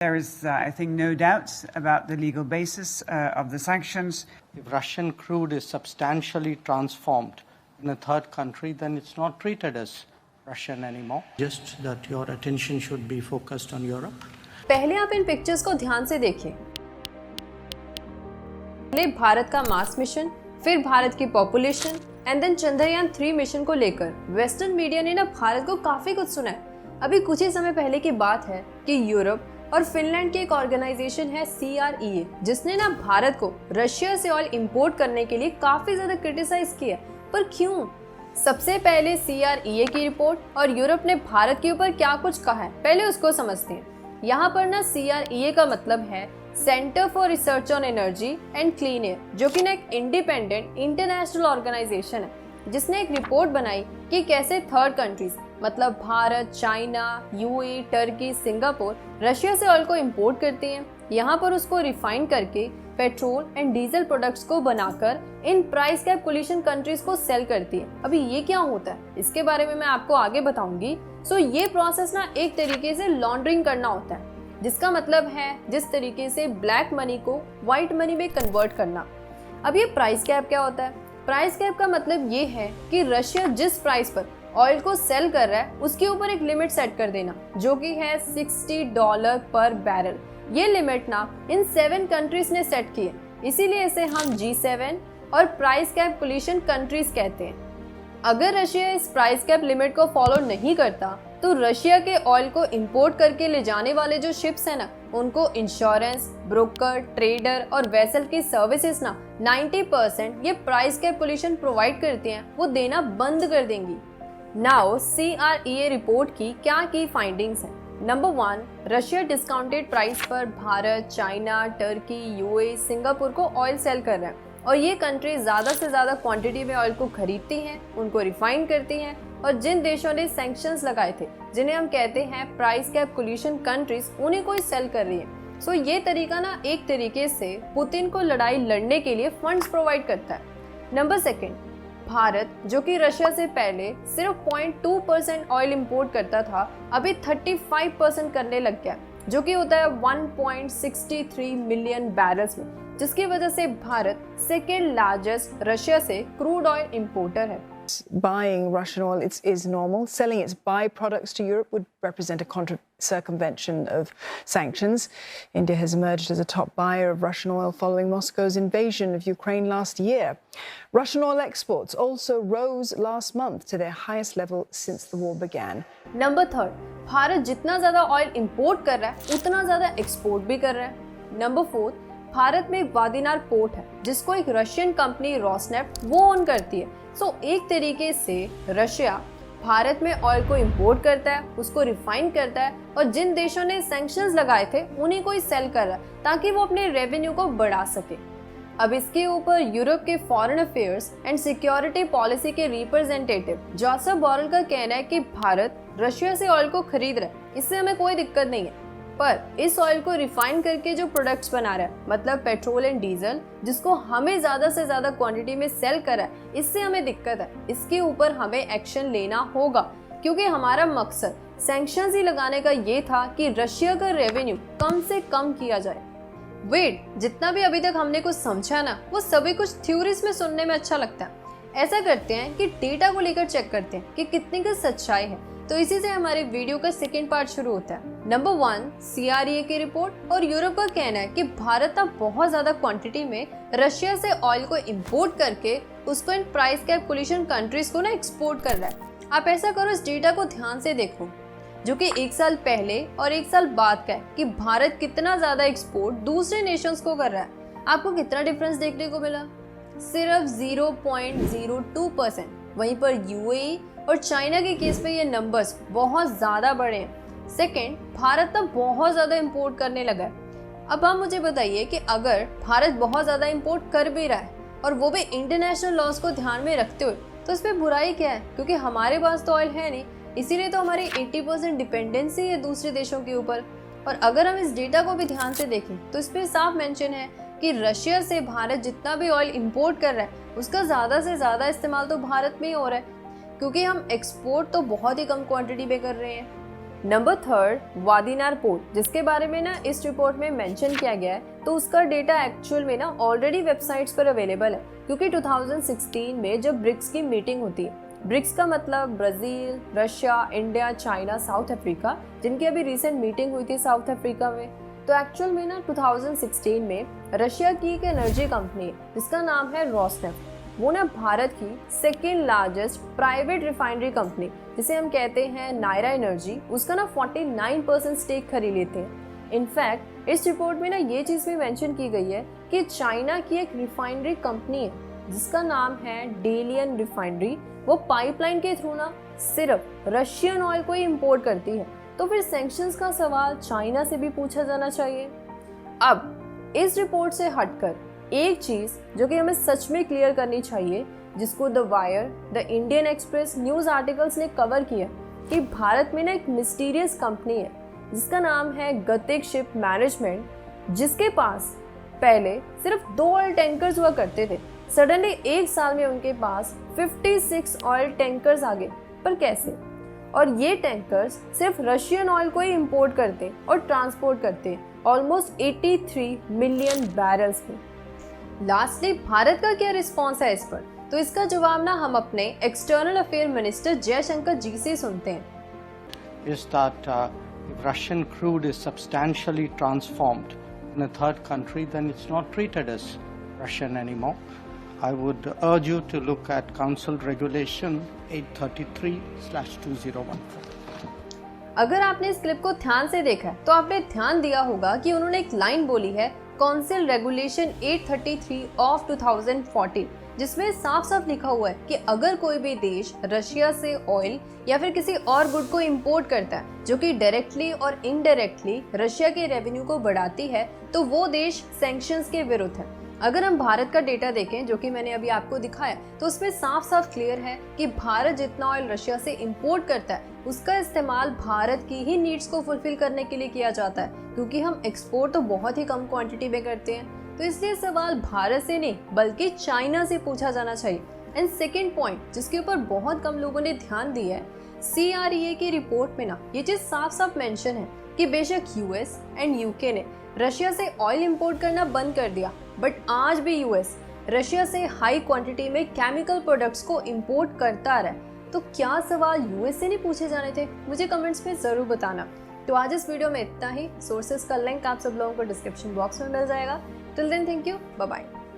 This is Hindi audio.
There is, I think, no doubt about the legal basis of the sanctions. If Russian crude is substantially transformed in a third country, then it's not treated as Russian anymore. Just that your attention should be focused on Europe. पहले आप इन पिक्चर्स को ध्यान से देखिए। पहले भारत का मार्स मिशन, फिर भारत की population and then Chandrayaan 3 mission को लेकर वेस्टर्न मीडिया ने ना भारत को काफी कुछ सुनाया। अभी कुछ ही समय पहले की बात है कि यूरोप और फिनलैंड की एक ऑर्गेनाइजेशन है CREA, जिसने ना भारत को रशिया से ऑयल इंपोर्ट करने के लिए काफी ज्यादा क्रिटिसाइज किया। पर क्यों? सबसे पहले CREA की रिपोर्ट और यूरोप ने भारत के ऊपर क्या कुछ कहा है, पहले उसको समझते हैं। यहाँ पर ना CREA का मतलब है centre for research on energy and clean air, जो कि ना एक इंडिपेंडेंट इंटरनेशनल ऑर्गेनाइजेशन है, जिसने एक रिपोर्ट बनाई कि कैसे थर्ड कंट्रीज मतलब Bharat, China, UAE, Turkey, Singapore Russia से ऑयल को इंपोर्ट करती हैं, यहाँ पर उसको रिफाइन करके पेट्रोल एंड डीजल प्रोडक्ट्स को बनाकर इन प्राइस कैप कोलिशन कंट्रीज को सेल करती है। अभी ये क्या होता है, इसके बारे में मैं आपको आगे बताऊंगी। सो ये प्रोसेस ना एक तरीके से लॉन्ड्रिंग करना होता है, जिसका मतलब है जिस तरीके से ब्लैक मनी को व्हाइट मनी में कन्वर्ट करना। अब ये प्राइस कैप क्या होता है? प्राइस कैप का मतलब ये है कि रशिया जिस प्राइस पर ऑयल को सेल कर रहा है उसके ऊपर एक लिमिट सेट कर देना, जो कि है $60 पर बैरल। ये लिमिट ना इन 7 कंट्रीज ने सेट की है, इसीलिए इसे हम G7 और प्राइस कैप कोलिशन कंट्रीज कहते हैं। अगर रशिया इस प्राइस कैप लिमिट को फॉलो नहीं करता तो रशिया के ऑयल को इंपोर्ट करके ले जाने वाले जो शिप्स है ना, उनको इंश्योरेंस, ब्रोकर, ट्रेडर और वेसल की सर्विसेज ना 90% ये प्राइस कैप कोलिशन प्रोवाइड करते हैं, वो देना बंद कर देंगी। नाउ CREA रिपोर्ट की क्या की फाइंडिंग्स हैं? नंबर 1, रशिया डिस्काउंटेड प्राइस पर Bharat, China, Turkey, UAE, Singapore को ऑयल सेल कर रहा है और ये कंट्री ज़्यादा से ज़्यादा क्वांटिटी में ऑयल को खरीदती हैं, उनको रिफाइन करती हैं और जिन देशों ने सैंक्शंस लगाए थे, जिन्हें हम कहते हैं प्राइस कैप कोलिशन कंट्रीज, उन्हें कोई सेल कर रही है। सो ये तरीका ना एक तरीके से पुतिन को लड़ाई लड़ने के लिए फंड्स प्रोवाइड करता है। नंबर 2, भारत जो कि रशिया से पहले सिर्फ 0.2% ऑयल इंपोर्ट करता था, अभी 35% करने लग गया, जो कि होता है 1.63 मिलियन बैरल्स में, जिसकी वजह से भारत सेकेंड लार्जेस्ट रशिया से क्रूड ऑयल इंपोर्टर है। Buying Russian oil is normal. Selling its byproducts to Europe would represent a circumvention of sanctions. India has emerged as a top buyer of Russian oil following Moscow's invasion of Ukraine last year. Russian oil exports also rose last month to their highest level since the war began. Number 3, Bharat जितना ज़्यादा ऑयल इंपोर्ट कर रहा है उतना ज़्यादा एक्सपोर्ट भी कर रहा है। नंबर 4, भारत में एक वादिनार पोर्ट है जिसको एक रशियन कंपनी रोसनेफ्ट वो ओन करती है। सो एक तरीके से रशिया भारत में ऑयल को इंपोर्ट करता है, उसको रिफाइन करता है और जिन देशों ने सैंक्शंस लगाए थे उन्हीं को ही सेल कर रहा है ताकि वो अपने रेवेन्यू को बढ़ा सके। अब इसके ऊपर यूरोप के foreign affairs and security policy के रिप्रेजेंटेटिव जोसेफ बोरेल का कहना है कि भारत रशिया से ऑयल को खरीद रहा है, इससे हमें कोई दिक्कत नहीं है, पर इस ऑयल को रिफाइन करके जो प्रोडक्ट्स बना रहा है मतलब पेट्रोल एंड डीजल, जिसको हमें ज्यादा से ज्यादा क्वांटिटी में सेल कर रहा है, इससे हमें दिक्कत है। इसके ऊपर हमें एक्शन लेना होगा क्योंकि हमारा मकसद सैंक्शंस ही लगाने का ये था कि रशिया का रेवेन्यू कम से कम किया जाए। वेट, जितना भी अभी तक हमने कुछ समझा ना, वो सभी कुछ थ्योरीज में सुनने में अच्छा लगता है। ऐसा करते हैं कि डेटा को लेकर चेक करते हैं कि कितनी की सच्चाई है। तो इसी से हमारे वीडियो का सेकंड पार्ट शुरू होता है। नंबर 1, CREA की रिपोर्ट और यूरोप का कहना है कि भारत अब बहुत ज्यादा क्वांटिटी में रशिया से ऑयल को इंपोर्ट करके उसको इन प्राइस कैप कोलिशन कंट्रीज को ना एक्सपोर्ट कर रहा है। आप ऐसा करो, इस डेटा को ध्यान से देखो, जो कि 1 साल पहले और 1 साल बाद का है कि भारत कितना ज्यादा एक्सपोर्ट दूसरे नेशंस को कर रहा है। आपको कितना डिफरेंस देखने को मिला? सिर्फ 0.02%। वहीं पर UAE और चाइना के केस पे ये नंबर्स बहुत ज़्यादा बड़े हैं। सेकेंड, भारत तब बहुत ज़्यादा इंपोर्ट करने लगा है। अब आप मुझे बताइए कि अगर भारत बहुत ज़्यादा इंपोर्ट कर भी रहा है और वो भी इंटरनेशनल लॉज को ध्यान में रखते हुए, तो इस पर बुराई क्या है? क्योंकि हमारे पास तो ऑयल है नहीं, इसीलिए तो हमारी 80% डिपेंडेंसी है दूसरे देशों के ऊपर। और अगर हम इस डेटा को भी ध्यान से देखें तो इस पर साफ मेंशन है कि रशिया से भारत जितना भी ऑयल इंपोर्ट कर रहा है उसका ज़्यादा से ज़्यादा इस्तेमाल तो भारत में ही हो रहा है, क्योंकि हम एक्सपोर्ट तो बहुत ही कम क्वांटिटी में कर रहे हैं। नंबर 3 वादिनार पोर्ट, जिसके बारे में ना इस रिपोर्ट में मेंशन किया गया है, तो उसका डेटा एक्चुअल में ना ऑलरेडी वेबसाइट्स पर अवेलेबल है, क्योंकि 2016 में जब ब्रिक्स की मीटिंग होती है, ब्रिक्स का मतलब Brazil, Russia, India, China, south Africa, जिनकी अभी रिसेंट मीटिंग हुई थी साउथ अफ्रीका में, तो एक्चुअल में ना 2016 में रशिया की एक एनर्जी कंपनी है जिसका नाम है रोसनेफ्ट, वो ना भारत की second largest private refinery company, जिसे हम कहते हैं नायरा एनर्जी, उसका ना 49% स्टेक खरीद लेते हैं। इनफैक्ट इस रिपोर्ट में ना ये चीज़ भी मेंशन की गई है कि चाइना की एक रिफाइनरी कंपनी है जिसका नाम है डेलियन रिफाइनरी, वो पाइपलाइन के थ्रू ना सिर्फ रशियन ऑयल को ही इम्पोर्ट करती है। तो फिर सैंक्शंस का सवाल चाइना से भी पूछा जाना चाहिए। अब इस रिपोर्ट से हटकर एक चीज़ जो कि हमें सच में क्लियर करनी चाहिए, जिसको the wire, the Indian express news articles ने कवर किया, कि भारत में ना एक मिस्टीरियस कंपनी है जिसका नाम है गतिक शिप मैनेजमेंट, जिसके पास पहले सिर्फ 2 ऑयल टैंकर्स हुआ करते थे। सडनली एक साल में उनके पास 56 ऑयल टैंकर्स आ गए। पर कैसे? और ये टैंकर्स सिर्फ रशियन ऑयल को ही इंपोर्ट करते और ट्रांसपोर्ट करते, ऑलमोस्ट 83 मिलियन बैरल्स में। लास्टली भारत का क्या रिस्पॉन्स है इस पर? तो इसका जवाब ना हम अपने एक्सटर्नल अफेयर मिनिस्टर जयशंकर जी से सुनते हैं। Is that if Russian crude is substantially transformed in a third country, then it's not treated as Russian anymore. I would urge you to look at Council Regulation 833/2014. अगर आपने इस क्लिप को ध्यान से देखा है तो आपने ध्यान दिया होगा कि उन्होंने एक लाइन बोली है काउंसिल रेगुलेशन 833 ऑफ 2014, जिसमें साफ साफ लिखा हुआ है कि अगर कोई भी देश रशिया से ऑयल या फिर किसी और गुड को इंपोर्ट करता है जो कि डायरेक्टली और इनडायरेक्टली रशिया के रेवेन्यू को बढ़ाती है, तो वो देश सैंक्शंस के विरुद्ध है। अगर हम भारत का डेटा देखें, जो कि मैंने अभी आपको दिखाया, तो उसमें साफ साफ क्लियर है कि भारत जितना ऑयल रशिया से इंपोर्ट करता है उसका इस्तेमाल भारत की ही नीड्स को फुलफिल करने के लिए किया जाता है, क्योंकि हम एक्सपोर्ट तो बहुत ही कम क्वांटिटी में करते हैं। तो इसलिए सवाल भारत से नहीं बल्कि चाइना से पूछा जाना चाहिए। एंड सेकेंड पॉइंट जिसके ऊपर बहुत कम लोगों ने ध्यान दिया है, CREA की रिपोर्ट में ना ये चीज साफ साफ मेंशन है कि बेशक US एंड UK ने रशिया से ऑयल इंपोर्ट करना बंद कर दिया, बट आज भी US रशिया से हाई क्वांटिटी में केमिकल प्रोडक्ट्स को इंपोर्ट करता रहा है। तो क्या सवाल US से नहीं पूछे जाने थे? मुझे कमेंट्स में ज़रूर बताना। तो आज इस वीडियो में इतना ही। सोर्सेज का लिंक आप सब लोगों को डिस्क्रिप्शन बॉक्स में मिल जाएगा। Till then, thank you, bye bye.